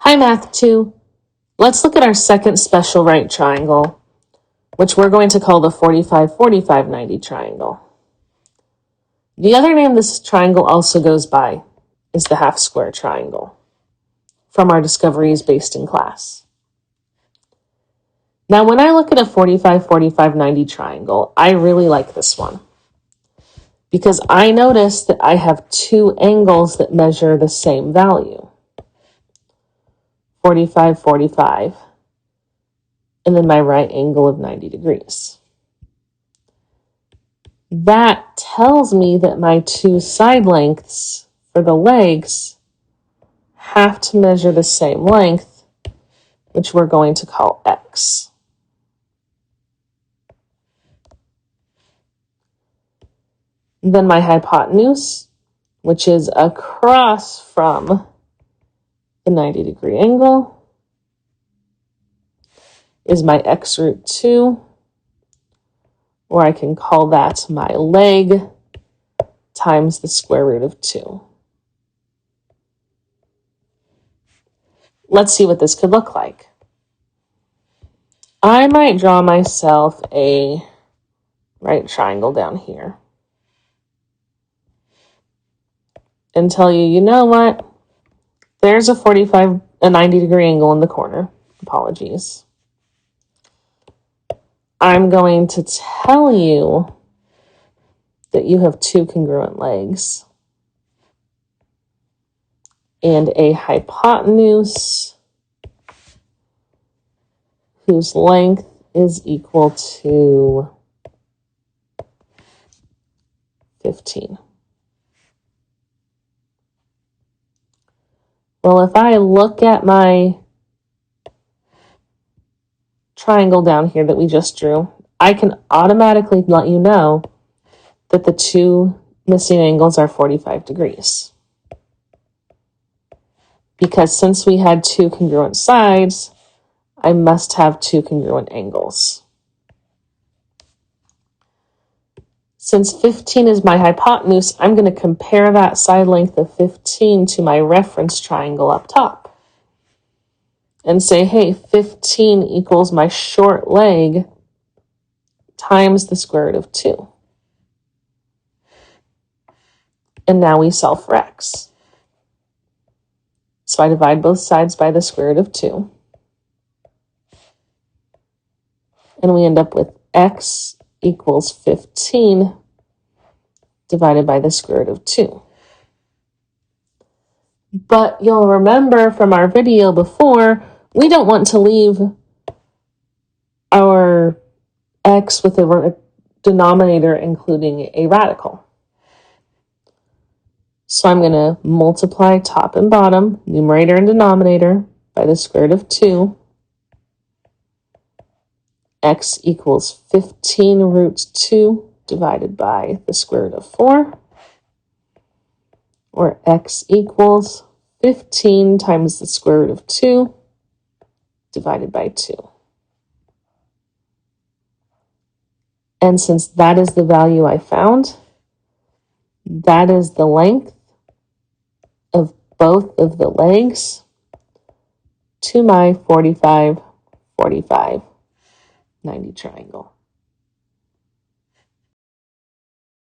Hi, Math 2. Let's look at our second special right triangle, which we're going to call the 45-45-90 triangle. The other name this triangle also goes by is the half square triangle from our discoveries based in class. Now, when I look at a 45-45-90 triangle, I really like this one because I notice that I have two angles that measure the same value. 45, 45, and then my right angle of 90 degrees. That tells me that my two side lengths for the legs have to measure the same length, which we're going to call x. Then my hypotenuse, which is across from the 90-degree angle, is my x root 2, or I can call that my leg times the square root of 2. Let's see what this could look like. I might draw myself a right triangle down here and tell you, you know what? There's a 90-degree angle in the corner. Apologies. I'm going to tell you that you have two congruent legs and a hypotenuse whose length is equal to 15. Well, if I look at my triangle down here that we just drew, I can automatically let you know that the two missing angles are 45 degrees. Because since we had two congruent sides, I must have two congruent angles. Since 15 is my hypotenuse, I'm going to compare that side length of 15 to my reference triangle up top and say, hey, 15 equals my short leg times the square root of 2. And now we solve for x. So I divide both sides by the square root of 2. And we end up with x equals 15 divided by the square root of 2. But you'll remember from our video before, we don't want to leave our x with a denominator including a radical. So I'm going to multiply top and bottom, numerator and denominator, by the square root of 2. X equals 15 root 2 divided by the square root of 4. Or x equals 15 times the square root of 2 divided by 2. And since that is the value I found, that is the length of both of the legs to my 45-45-90 triangle.